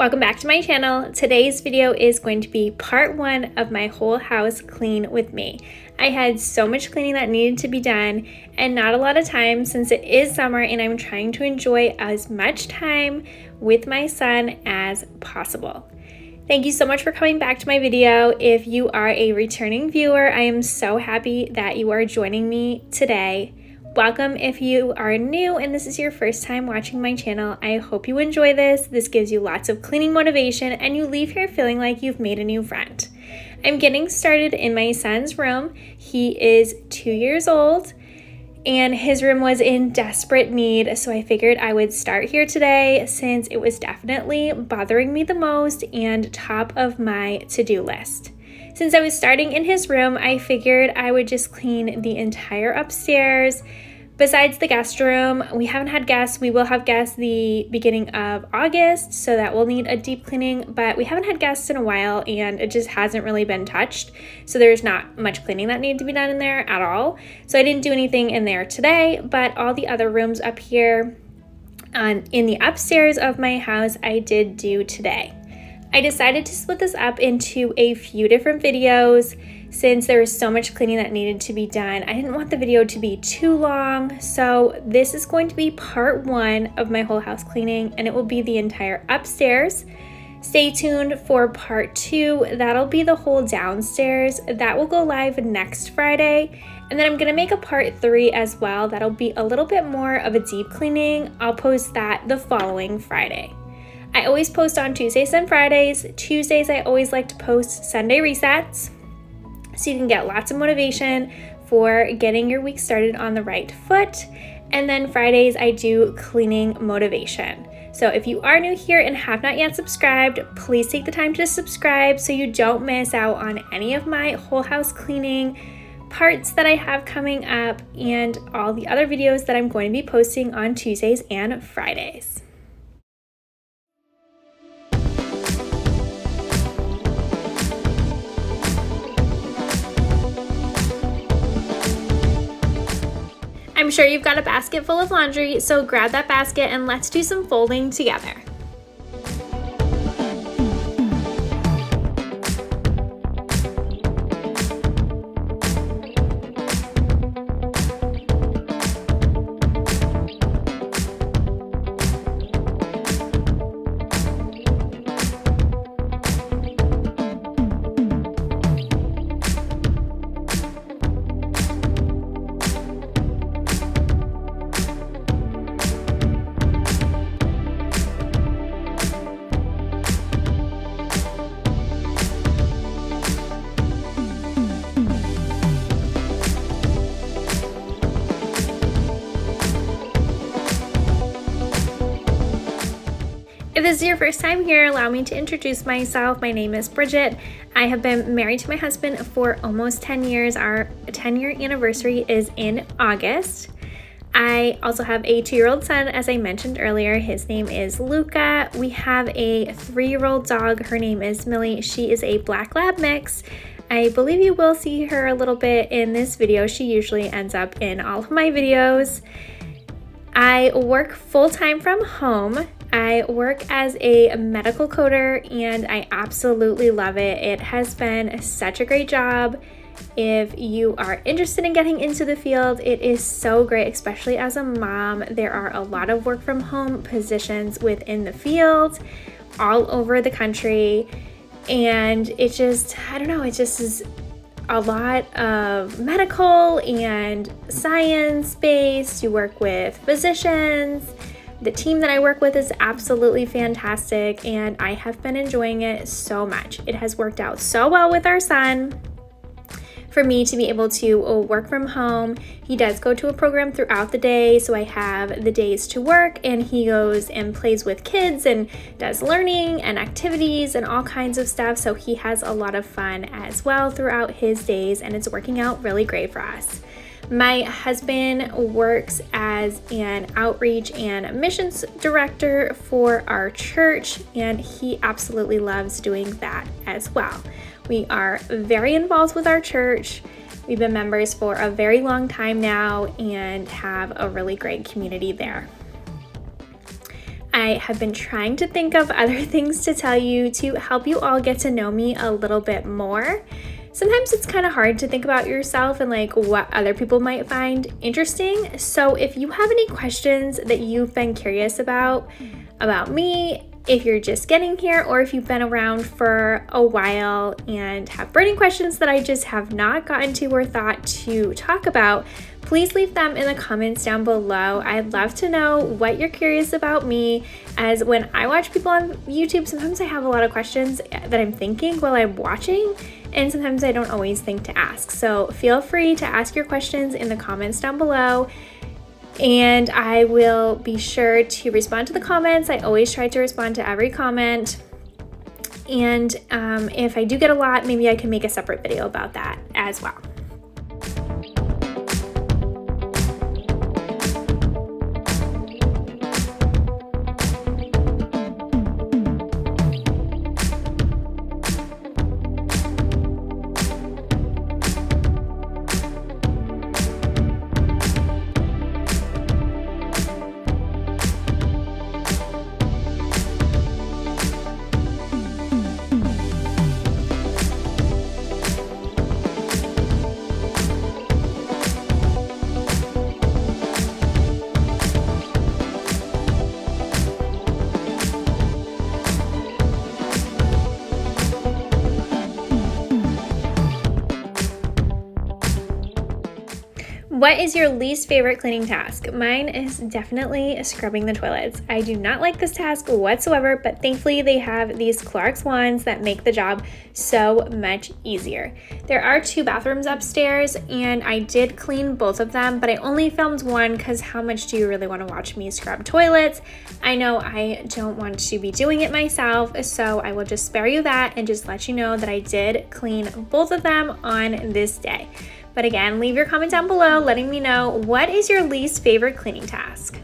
Welcome back to my channel. Today's video is going to be part one of my whole house clean with me. I had so much cleaning that needed to be done and not a lot of time since it is summer and I'm trying to enjoy as much time with my son as possible. Thank you so much for coming back to my video. If you are a returning viewer, I am so happy that you are joining me today. Welcome if you are new and this is your first time watching my channel. I hope you enjoy this. This gives you lots of cleaning motivation and you leave here feeling like you've made a new friend. I'm getting started in my son's room. He is 2 years old and his room was in desperate need, so I figured I would start here today since it was definitely bothering me the most and top of my to-do list. Since I was starting in his room, I figured I would just clean the entire upstairs. Besides the guest room, we haven't had guests. We will have guests the beginning of August, so that will need a deep cleaning, but we haven't had guests in a while and it just hasn't really been touched. So there's not much cleaning that needed to be done in there at all. So I didn't do anything in there today, but all the other rooms up here in the upstairs of my house, I did do today. I decided to split this up into a few different videos since there was so much cleaning that needed to be done. I didn't want the video to be too long, so this is going to be part one of my whole house cleaning and it will be the entire upstairs. Stay tuned for part two. That'll be the whole downstairs. That will go live next Friday. And then I'm gonna make a part three as well. That'll be a little bit more of a deep cleaning. I'll post that the following Friday. I always post on Tuesdays and Fridays. Tuesdays, I always like to post Sunday resets so you can get lots of motivation for getting your week started on the right foot. And then Fridays, I do cleaning motivation. So if you are new here and have not yet subscribed, please take the time to subscribe so you don't miss out on any of my whole house cleaning parts that I have coming up and all the other videos that I'm going to be posting on Tuesdays and Fridays. I'm sure you've got a basket full of laundry, so grab that basket and let's do some folding together. If this is your first time here, allow me to introduce myself. My name is Bridget. I have been married to my husband for almost 10 years. Our 10-year anniversary is in August. I also have a 2-year-old son, as I mentioned earlier. His name is Luca. We have a 3-year-old dog. Her name is Millie. She is a black lab mix. I believe you will see her a little bit in this video. She usually ends up in all of my videos. I work full-time from home. I work as a medical coder and I absolutely love it. It has been such a great job. If you are interested in getting into the field, it is so great, especially as a mom. There are a lot of work from home positions within the field all over the country. And it just, I don't know, it just is a lot of medical and science based. You work with physicians. The team that I work with is absolutely fantastic and I have been enjoying it so much. It has worked out so well with our son for me to be able to work from home. He does go to a program throughout the day, so I have the days to work and he goes and plays with kids and does learning and activities and all kinds of stuff. So he has a lot of fun as well throughout his days and it's working out really great for us. My husband works as an outreach and missions director for our church, and he absolutely loves doing that as well. We are very involved with our church. We've been members for a very long time now and have a really great community there. I have been trying to think of other things to tell you to help you all get to know me a little bit more. Sometimes it's kind of hard to think about yourself and like what other people might find interesting. So if you have any questions that you've been curious about me, if you're just getting here, or if you've been around for a while and have burning questions that I just have not gotten to or thought to talk about, please leave them in the comments down below. I'd love to know what you're curious about me, as when I watch people on YouTube, sometimes I have a lot of questions that I'm thinking while I'm watching, and sometimes I don't always think to ask. So feel free to ask your questions in the comments down below, and I will be sure to respond to the comments. I always try to respond to every comment. And if I do get a lot, maybe I can make a separate video about that as well. What is your least favorite cleaning task? Mine is definitely scrubbing the toilets. I do not like this task whatsoever, but thankfully they have these Clorox wands that make the job so much easier. There are 2 bathrooms upstairs, and I did clean both of them, but I only filmed one because how much do you really want to watch me scrub toilets? I know I don't want to be doing it myself, so I will just spare you that and just let you know that I did clean both of them on this day. But again, leave your comment down below letting me know what is your least favorite cleaning task.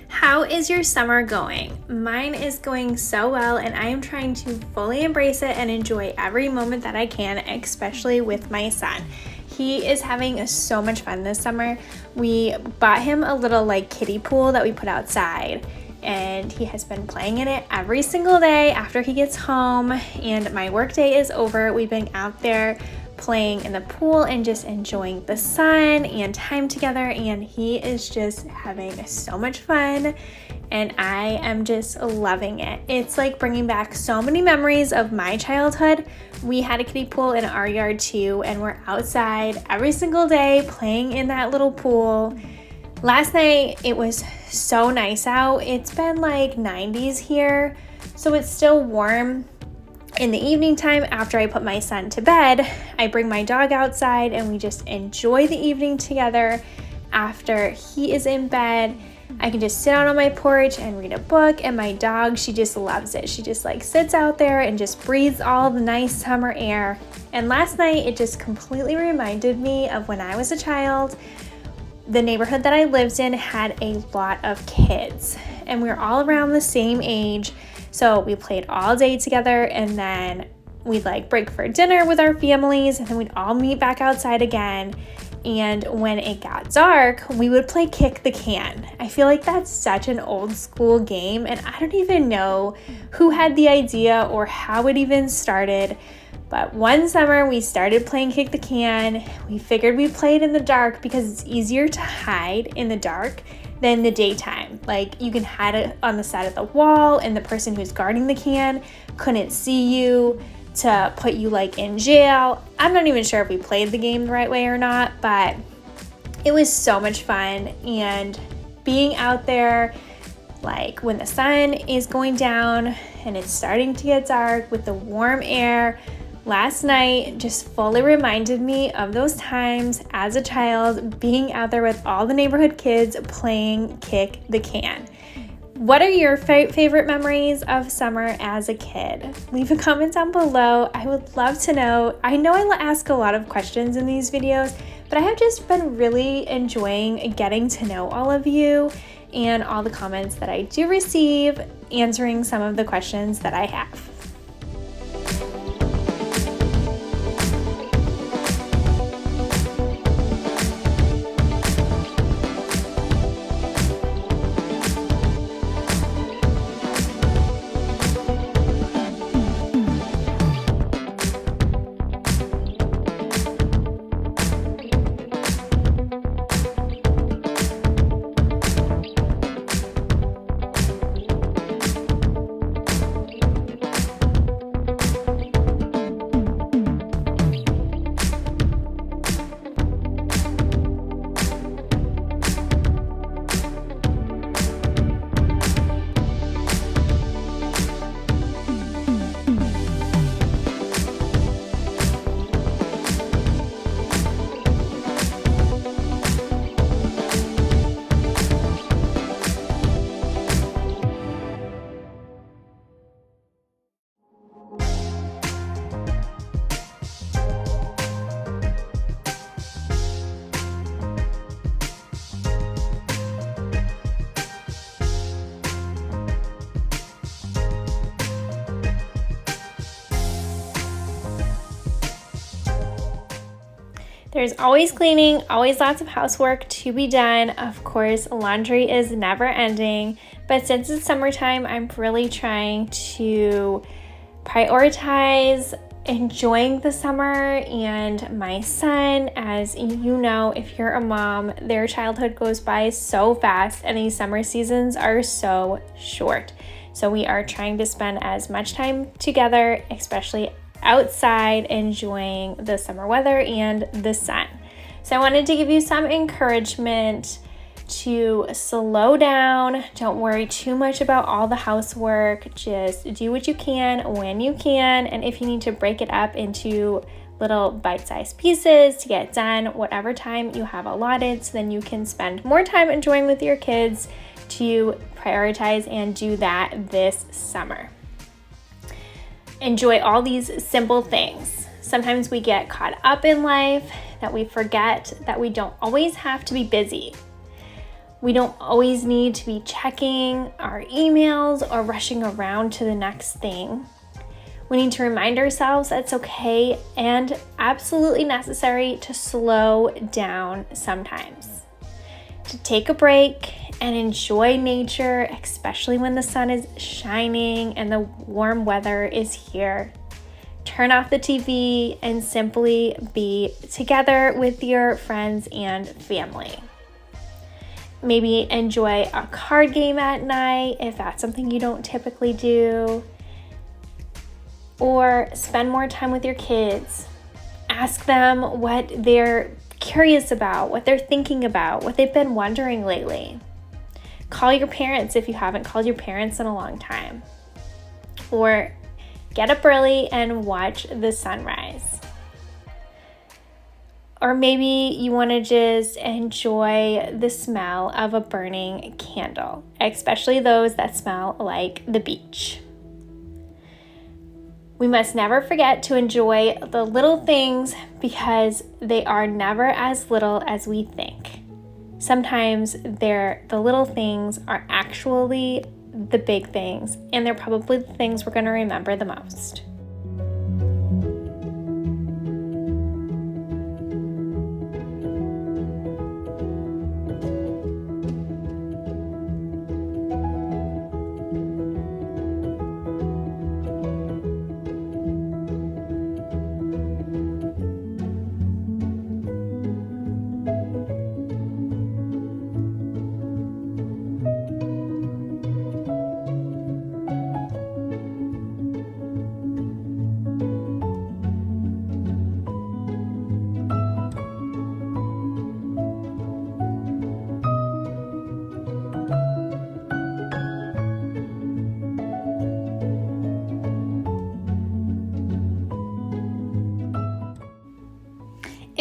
How is your summer going? Mine is going so well, and I am trying to fully embrace it and enjoy every moment that I can, especially with my son. He is having so much fun this summer. We bought him a little like kiddie pool that we put outside, and he has been playing in it every single day after he gets home and my work day is over. We've been out there playing in the pool and just enjoying the sun and time together, and he is just having so much fun, and I am just loving it. It's like bringing back so many memories of my childhood. We had a kiddie pool in our yard too, and we're outside every single day playing in that little pool. Last night it was so nice out. It's been like 90s here, so it's still warm. In the evening time, after I put my son to bed, I bring my dog outside and we just enjoy the evening together. After he is in bed, I can just sit out on my porch and read a book, and my dog, she just loves it. She just like sits out there and just breathes all the nice summer air. And last night, it just completely reminded me of when I was a child. The neighborhood that I lived in had a lot of kids, and we were all around the same age. So we played all day together, and then we'd like break for dinner with our families, and then we'd all meet back outside again. and when it got dark, we would play kick the can. I feel like that's such an old school game, and I don't even know who had the idea or how it even started. But one summer we started playing kick the can. We figured we'd play it in the dark because it's easier to hide in the dark than the daytime. Like, you can hide it on the side of the wall and the person who's guarding the can couldn't see you to put you like in jail. I'm not even sure if we played the game the right way or not, but it was so much fun. And being out there, like when the sun is going down and it's starting to get dark with the warm air, last night just fully reminded me of those times as a child being out there with all the neighborhood kids playing kick the can. What are your favorite memories of summer as a kid? Leave a comment down below. I would love to know. I know I ask a lot of questions in these videos, but I have just been really enjoying getting to know all of you and all the comments that I do receive, answering some of the questions that I have. There's always cleaning, always lots of housework to be done. Of course, laundry is never ending, but since it's summertime, I'm really trying to prioritize enjoying the summer and my son. As you know, if you're a mom, their childhood goes by so fast and these summer seasons are so short. So we are trying to spend as much time together, especially outside, enjoying the summer weather and the sun. So I wanted to give you some encouragement to slow down. Don't worry too much about all the housework. Just do what you can when you can. And if you need to break it up into little bite-sized pieces to get done, whatever time you have allotted, so then you can spend more time enjoying with your kids, to prioritize and do that this summer. Enjoy all these simple things. Sometimes we get caught up in life that we forget that we don't always have to be busy. We don't always need to be checking our emails or rushing around to the next thing. We need to remind ourselves that it's okay and absolutely necessary to slow down sometimes, to take a break and enjoy nature, especially when the sun is shining and the warm weather is here. Turn off the TV and simply be together with your friends and family. Maybe enjoy a card game at night if that's something you don't typically do. Or spend more time with your kids. Ask them what they're curious about, what they're thinking about, what they've been wondering lately. Call your parents if you haven't called your parents in a long time. Or get up early and watch the sunrise. Or maybe you want to just enjoy the smell of a burning candle, especially those that smell like the beach. We must never forget to enjoy the little things because they are never as little as we think. Sometimes the little things are actually the big things, and they're probably the things we're going to remember the most.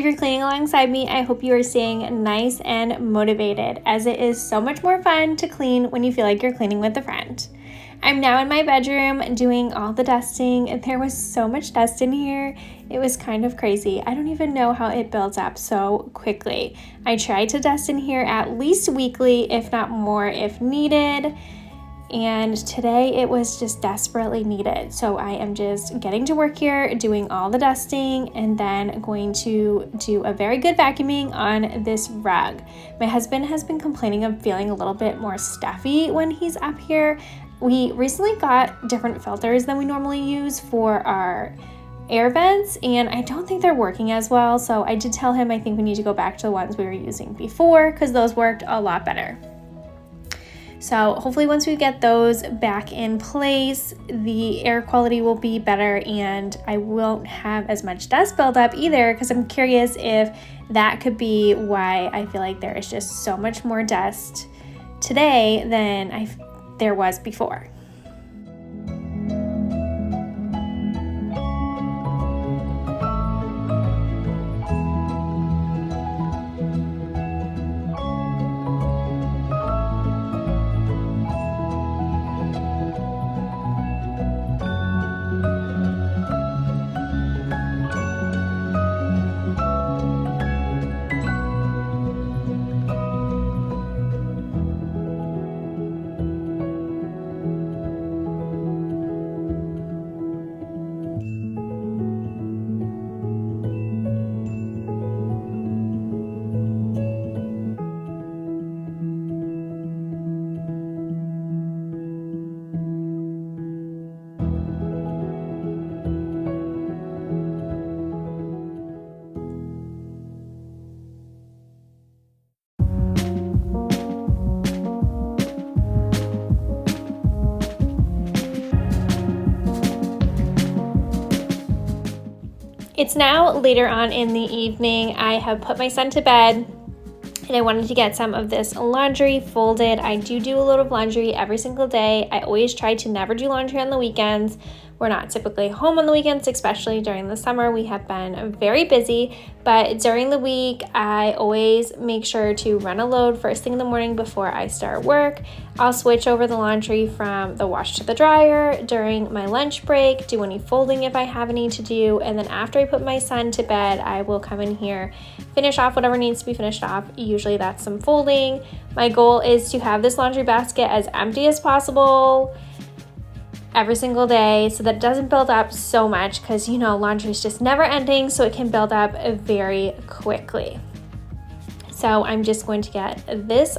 If you're cleaning alongside me, I hope you are staying nice and motivated, as it is so much more fun to clean when you feel like you're cleaning with a friend. I'm now in my bedroom doing all the dusting. There was so much dust in here. It was kind of crazy. I don't even know how it builds up so quickly. I try to dust in here at least weekly, if not more if needed. And today it was just desperately needed. So I am just getting to work here, doing all the dusting, and then going to do a very good vacuuming on this rug. My husband has been complaining of feeling a little bit more stuffy when he's up here. We recently got different filters than we normally use for our air vents, and I don't think they're working as well. So I did tell him I think we need to go back to the ones we were using before, because those worked a lot better. So hopefully once we get those back in place, the air quality will be better and I won't have as much dust buildup either, because I'm curious if that could be why I feel like there is just so much more dust today than there was before. It's now later on in the evening. I have put my son to bed and I wanted to get some of this laundry folded. I do a load of laundry every single day. I always try to never do laundry on the weekends. We're not typically home on the weekends, especially during the summer. We have been very busy, but during the week, I always make sure to run a load first thing in the morning before I start work. I'll switch over the laundry from the wash to the dryer during my lunch break, do any folding if I have any to do, and then after I put my son to bed, I will come in here, finish off whatever needs to be finished off. Usually that's some folding. My goal is to have this laundry basket as empty as possible every single day so that it doesn't build up so much, because laundry is just never ending, so it can build up very quickly. So I'm just going to get this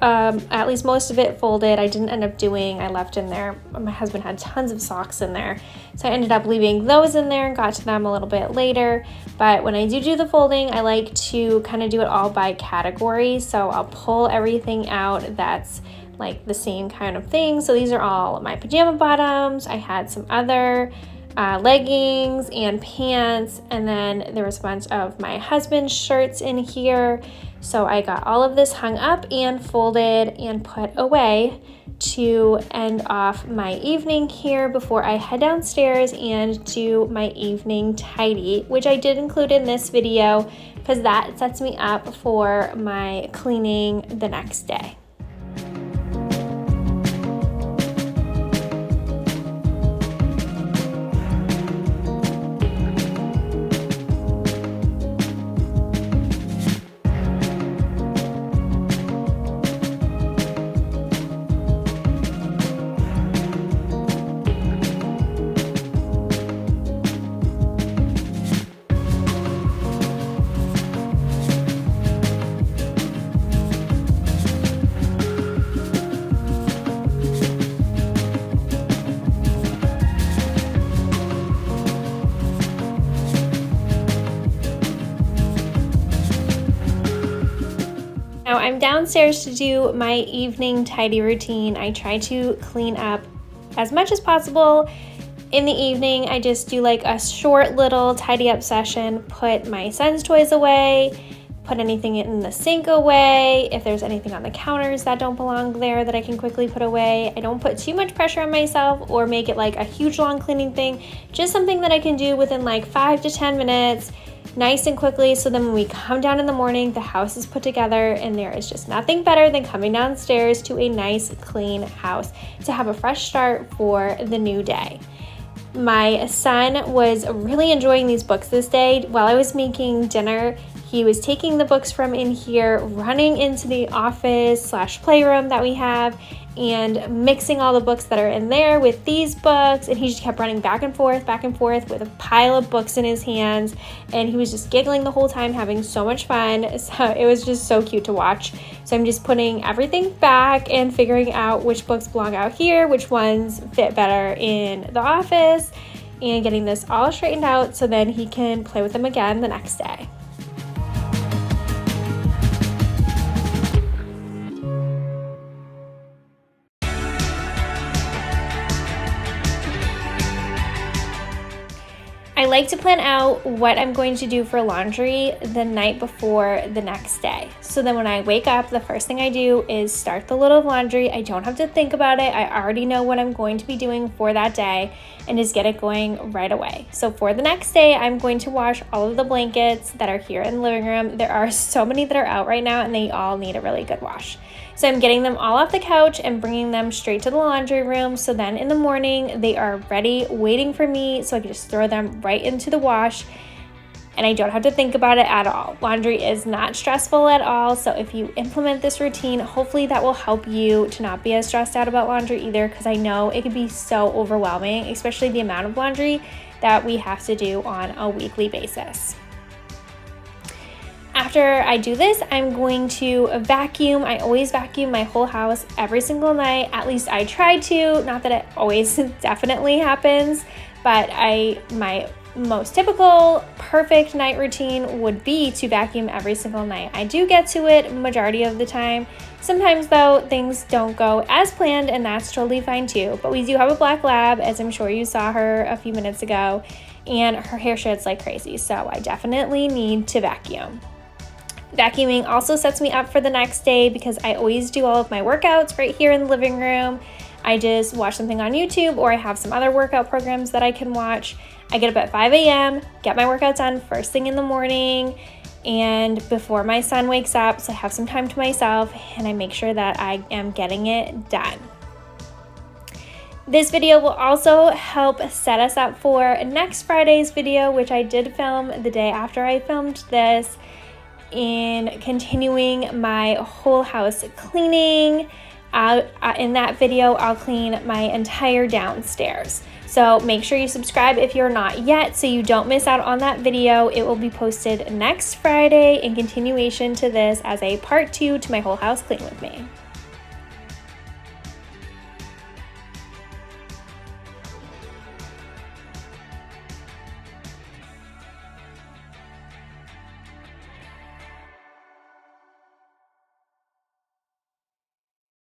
at least most of it folded. I didn't end up doing, I left in there, my husband had tons of socks in there, so I ended up leaving those in there and got to them a little bit later. But when I do the folding, I like to kind of do it all by category, so I'll pull everything out that's like the same kind of thing. So these are all my pajama bottoms. I had some other leggings and pants, and then there was a bunch of my husband's shirts in here. So I got all of this hung up and folded and put away to end off my evening here before I head downstairs and do my evening tidy, which I did include in this video because that sets me up for my cleaning the next day. Now I'm downstairs to do my evening tidy routine. I try to clean up as much as possible. In the evening, I just do like a short little tidy up session, put my son's toys away, put anything in the sink away. If there's anything on the counters that don't belong there that I can quickly put away. I don't put too much pressure on myself or make it like a huge long cleaning thing, just something that I can do within like 5 to 10 minutes. nice and quickly, so then when we come down in the morning, the house is put together, and there is just nothing better than coming downstairs to a nice clean house to have a fresh start for the new day. My son was really enjoying these books this day. While I was making dinner, he was taking the books from in here, running into the office/playroom that we have, and mixing all the books that are in there with these books, and he just kept running back and forth with a pile of books in his hands, and he was just giggling the whole time, having so much fun. So it was just so cute to watch. So I'm just putting everything back and figuring out which books belong out here, which ones fit better in the office, and getting this all straightened out so then he can play with them again the next day. I like to plan out what I'm going to do for laundry the night before the next day. So then when I wake up, the first thing I do is start the load of laundry. I don't have to think about it. I already know what I'm going to be doing for that day and just get it going right away. So for the next day, I'm going to wash all of the blankets that are here in the living room. There are so many that are out right now, and they all need a really good wash. So I'm getting them all off the couch and bringing them straight to the laundry room. So then in the morning, they are ready, waiting for me, so I can just throw them right into the wash, and I don't have to think about it at all. Laundry is not stressful at all. So if you implement this routine, hopefully that will help you to not be as stressed out about laundry either, because I know it can be so overwhelming, especially the amount of laundry that we have to do on a weekly basis. After I do this, I'm going to vacuum. I always vacuum my whole house every single night. At least I try to. Not that it always definitely happens, but my most typical perfect night routine would be to vacuum every single night. I do get to it majority of the time. Sometimes though, things don't go as planned, and that's totally fine too. But we do have a black lab, as I'm sure you saw her a few minutes ago, and her hair sheds like crazy. So I definitely need to vacuum. Vacuuming also sets me up for the next day because I always do all of my workouts right here in the living room. I just watch something on YouTube, or I have some other workout programs that I can watch. I get up at 5 a.m., get my workouts on first thing in the morning and before my son wakes up, so I have some time to myself, and I make sure that I am getting it done. This video will also help set us up for next Friday's video, which I did film the day after I filmed this, in continuing my whole house cleaning. In that video, I'll clean my entire downstairs. So make sure you subscribe if you're not yet so you don't miss out on that video. It will be posted next Friday in continuation to this as a part 2 to my whole house clean with me.